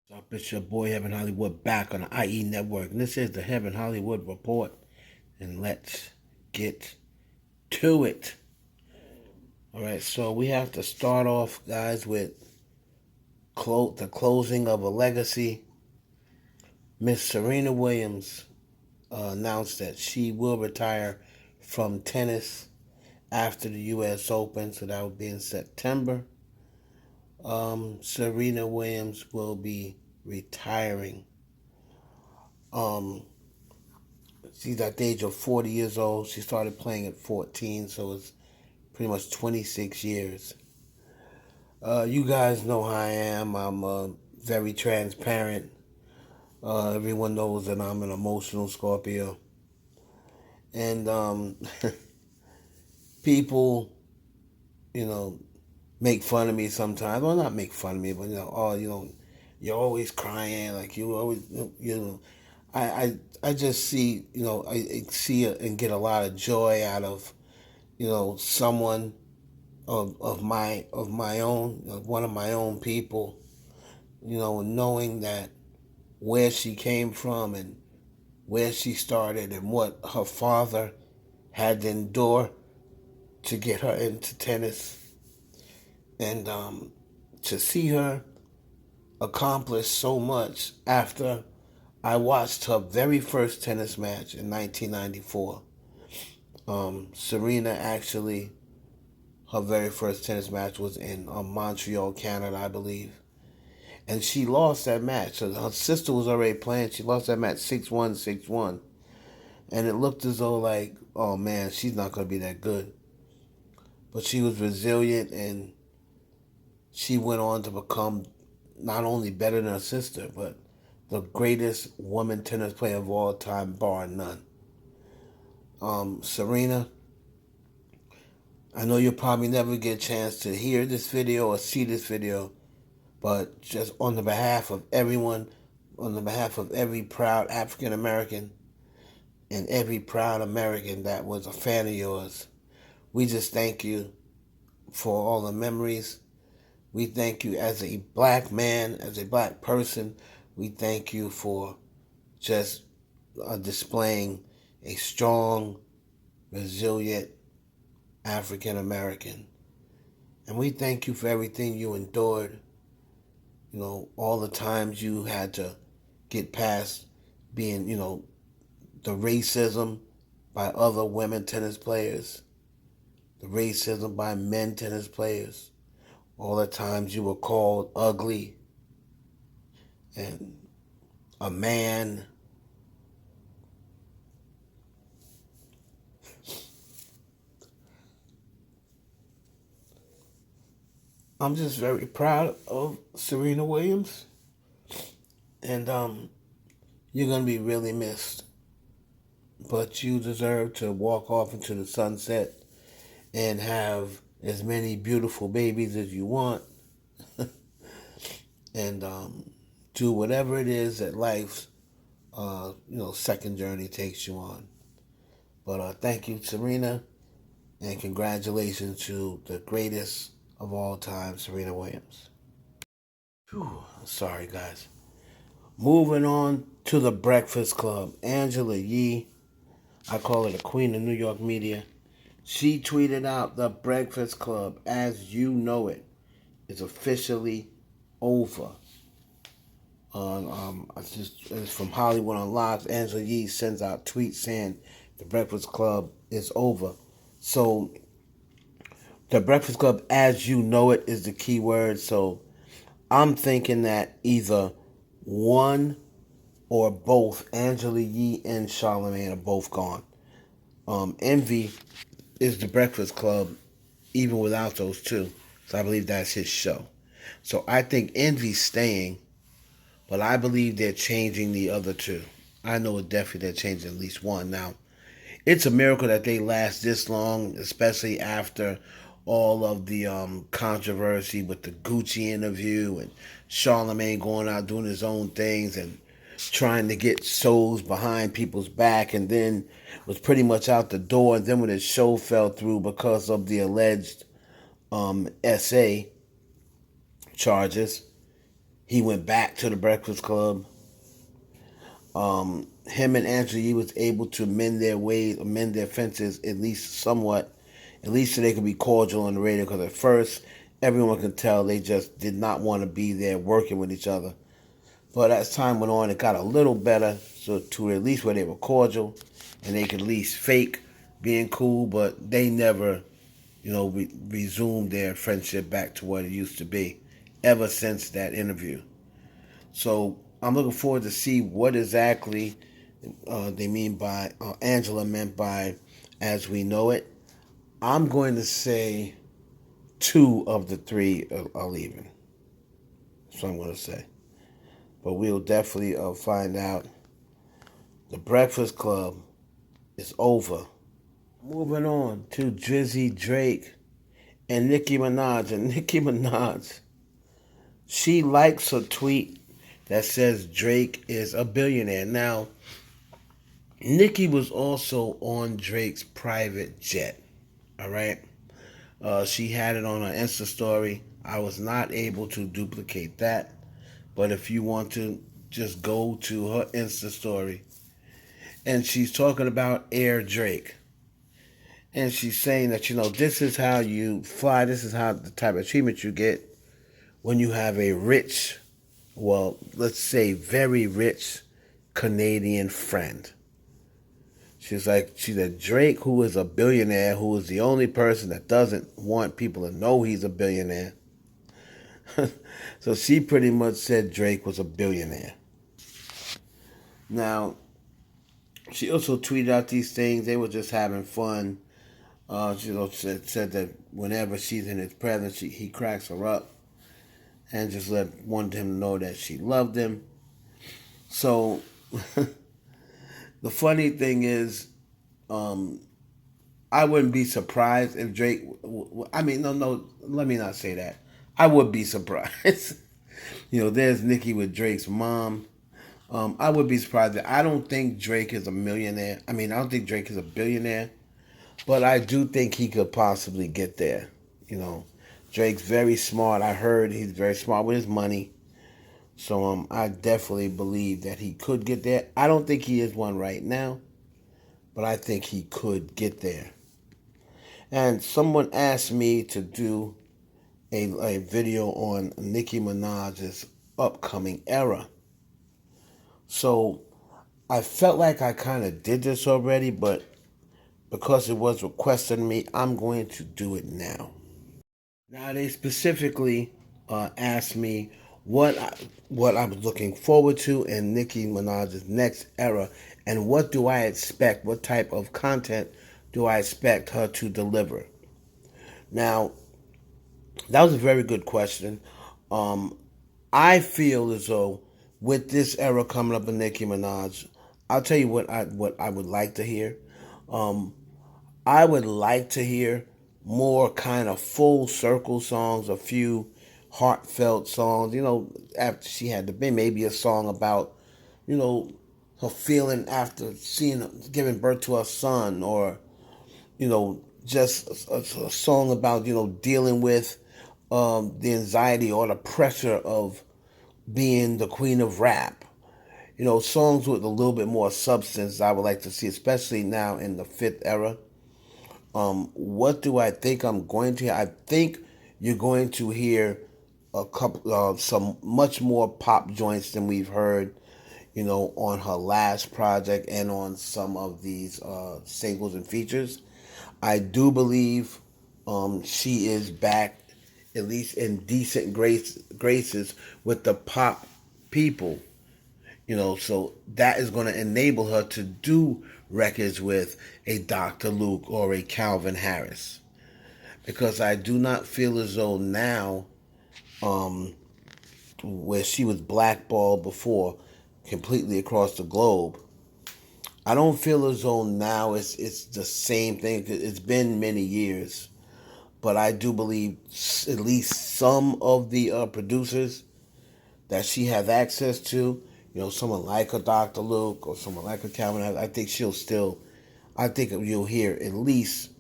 What's up? It's your boy Heaven Hollywood back on the IE Network. And this is the Heaven Hollywood Report. And let's get to it. Alright, so we have to start off, guys, with the closing of a legacy. Miss Serena Williams announced that she will retire from tennis after the U.S. Open, so that will be in September. Serena Williams will be retiring. She's at the age of 40 years old. She started playing at 14, so it's pretty much 26 years. You guys know how I am. I'm very transparent. Everyone knows that I'm an emotional Scorpio. And people, make fun of me sometimes. Well, not make fun of me, but, you're always crying. Like, you always, I just see, I see and get a lot of joy out of, someone of my own, one of my own people, knowing that where she came from and where she started and what her father had to endure to get her into tennis, and to see her accomplish so much after I watched her very first tennis match in 1994. Serena actually, her very first tennis match was in Montreal, Canada, I believe. And she lost that match. So her sister was already playing. She lost that match 6-1, 6-1. And it looked as though like, oh man, she's not going to be that good. But she was resilient, and she went on to become not only better than her sister, but the greatest woman tennis player of all time, bar none. Serena, I know you'll probably never get a chance to hear this video or see this video, but just on the behalf of everyone, on the behalf of every proud African American and every proud American that was a fan of yours, we just thank you for all the memories. We thank you as a black man, as a black person. We thank you for just displaying a strong, resilient African American. And we thank you for everything you endured. All the times you had to get past being, the racism by other women tennis players, the racism by men tennis players, all the times you were called ugly and a man. I'm just very proud of Serena Williams, and you're going to be really missed. But you deserve to walk off into the sunset and have as many beautiful babies as you want, and do whatever it is that life's second journey takes you on. But thank you, Serena, and congratulations to the greatest of all time, Serena Williams. Whew, sorry, guys. Moving on to the Breakfast Club. Angela Yee, I call her the queen of New York media. She tweeted out, "The Breakfast Club, as you know it, is officially over." It's from Hollywood Unlocked. Angela Yee sends out tweets saying the Breakfast Club is over. So, the Breakfast Club, as you know it, is the key word. So, I'm thinking that either one or both, Angela Yee and Charlamagne, are both gone. Envy is the Breakfast Club, even without those two. So I believe that's his show. So I think Envy's staying, but I believe they're changing the other two. I know definitely they're changing at least one. Now, it's a miracle that they last this long, especially after all of the controversy with the Gucci interview and Charlamagne going out doing his own things and trying to get shows behind people's back, and then was pretty much out the door. And then when his show fell through because of the alleged SA charges, he went back to the Breakfast Club. Him and Angela Yee was able to mend their ways, mend their fences at least somewhat, at least so they could be cordial on the radio. Because at first, everyone could tell they just did not want to be there working with each other. But as time went on, it got a little better, so to at least where they were cordial, and they could at least fake being cool, but they never, resumed their friendship back to what it used to be, ever since that interview. So I'm looking forward to see what exactly they mean by Angela meant by "as we know it." I'm going to say two of the three are leaving. That's what I'm going to say. But we'll definitely find out. The Breakfast Club is over. Moving on to Drizzy Drake and Nicki Minaj. And Nicki Minaj, she likes a tweet that says Drake is a billionaire. Now, Nicki was also on Drake's private jet. All right. She had it on her Insta story. I was not able to duplicate that. But if you want to, just go to her Insta story. And she's talking about Air Drake. And she's saying that, this is how you fly. This is how the type of treatment you get when you have a rich, well, let's say very rich Canadian friend. She's a Drake, who is a billionaire, who is the only person that doesn't want people to know he's a billionaire. So she pretty much said Drake was a billionaire. Now, she also tweeted out these things. They were just having fun. She said that whenever she's in his presence, he cracks her up, and just wanted him to know that she loved him. So the funny thing is, I wouldn't be surprised if Drake. No, let me not say that. I would be surprised. There's Nicki with Drake's mom. I would be surprised. I don't think Drake is a millionaire. I don't think Drake is a billionaire, but I do think he could possibly get there. Drake's very smart. I heard he's very smart with his money. So I definitely believe that he could get there. I don't think he is one right now, but I think he could get there. And someone asked me to do a video on Nicki Minaj's upcoming era. So I felt like I kind of did this already, but because it was requested of me, I'm going to do it now. Now, they specifically asked me what I was looking forward to in Nicki Minaj's next era, and what do I expect, what type of content do I expect her to deliver. Now, that was a very good question. I feel as though with this era coming up in Nicki Minaj, I'll tell you what I would like to hear. I would like to hear more kind of full circle songs, a few heartfelt songs. After she had to be maybe a song about, her feeling after giving birth to her son, or just a song about dealing with the anxiety or the pressure of being the queen of rap. Songs with a little bit more substance I would like to see, especially now in the fifth era. What do I think I'm going to hear? I think you're going to hear a couple, some much more pop joints than we've heard, on her last project and on some of these singles and features. I do believe she is back, at least in decent graces with the pop people. So that is going to enable her to do records with a Dr. Luke or a Calvin Harris. Because I do not feel as though now, where she was blackballed before completely across the globe, I don't feel as though now it's the same thing. It's been many years. But I do believe at least some of the producers that she has access to, someone like a Dr. Luke or someone like a Calvin, I think you'll hear at least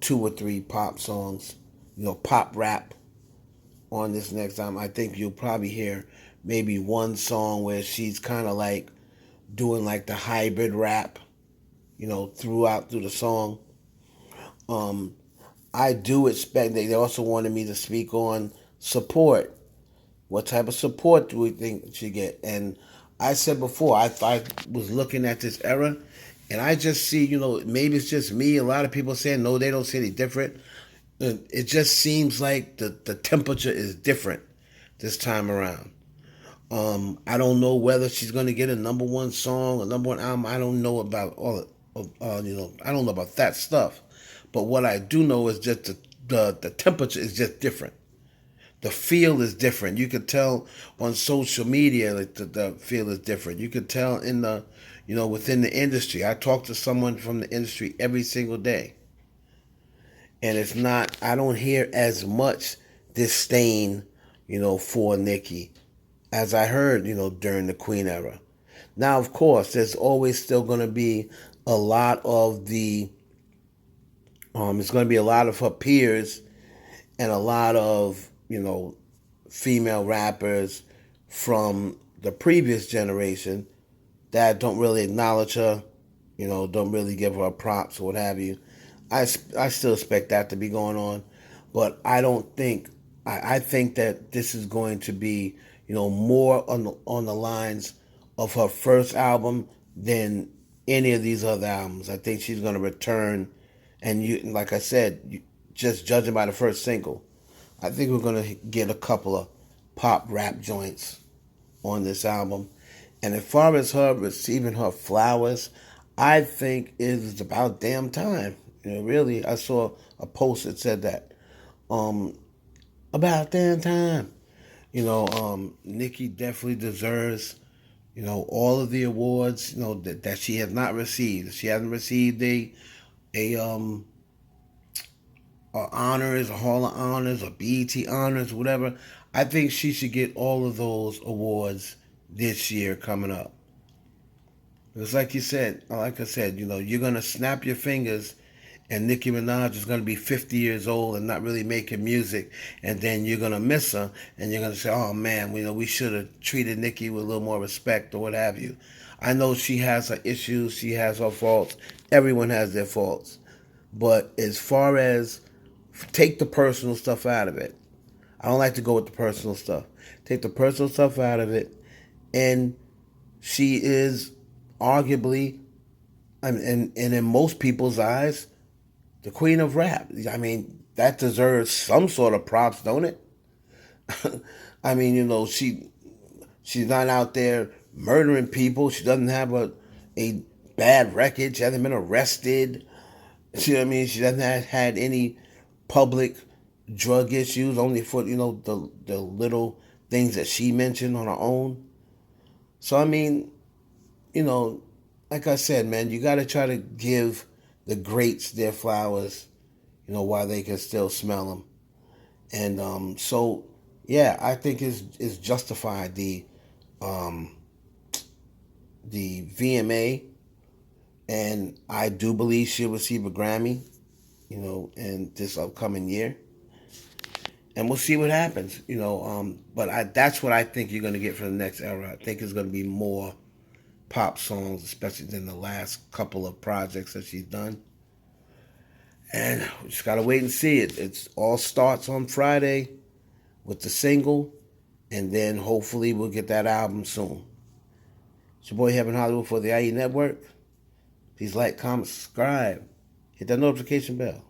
2 or 3 pop songs, pop rap on this next time. I think you'll probably hear maybe one song where she's kind of like doing like the hybrid rap, through the song. Um, I do expect they also wanted me to speak on support. What type of support do we think she get? And I said before, I was looking at this era, and I just see, maybe it's just me. A lot of people saying no, they don't see any different. It just seems like the temperature is different this time around. I don't know whether she's going to get a number one song, a number one album. I don't know about all I don't know about that stuff. But what I do know is just the temperature is just different. The feel is different. You could tell on social media that the feel is different. You could tell in within the industry. I talk to someone from the industry every single day. And it's not, I don't hear as much disdain, for Nicki as I heard, during the Queen era. Now, of course, there's always still going to be a lot of it's going to be a lot of her peers and a lot of, female rappers from the previous generation that don't really acknowledge her, don't really give her props or what have you. I still expect that to be going on, but I don't think, I think that this is going to be, more on the lines of her first album than any of these other albums. I think she's going to return, and like I said, just judging by the first single, I think we're going to get a couple of pop rap joints on this album. And as far as her receiving her flowers, I think it is about damn time. Really, I saw a post that said that. About damn time. Nicki definitely deserves, all of the awards, that she has not received. She hasn't received a honors, a Hall of Honors, or BET Honors, whatever. I think she should get all of those awards this year coming up. It's like I said, you're gonna snap your fingers, and Nicki Minaj is gonna be 50 years old and not really making music, and then you're gonna miss her, and you're gonna say, "Oh man, we should have treated Nicki with a little more respect or what have you." I know she has her issues, she has her faults. Everyone has their faults, but as far as take the personal stuff out of it, I don't like to go with the personal stuff. Take the personal stuff out of it, and she is arguably, and in most people's eyes, the queen of rap. I mean, that deserves some sort of props, don't it? I mean, she's not out there murdering people. She doesn't have a bad record. She hasn't been arrested. See what I mean? She doesn't have had any public drug issues, only for, the little things that she mentioned on her own. So, I mean, like I said, man, you got to try to give the greats their flowers, while they can still smell them. And so, yeah, I think it's justified the VMA, and I do believe she'll receive a Grammy, in this upcoming year. And we'll see what happens, but that's what I think you're going to get for the next era. I think it's going to be more pop songs, especially than the last couple of projects that she's done. And we just got to wait and see it. It all starts on Friday with the single, and then hopefully we'll get that album soon. It's your boy Heaven Hollywood for the IE Network. Please like, comment, subscribe. Hit that notification bell.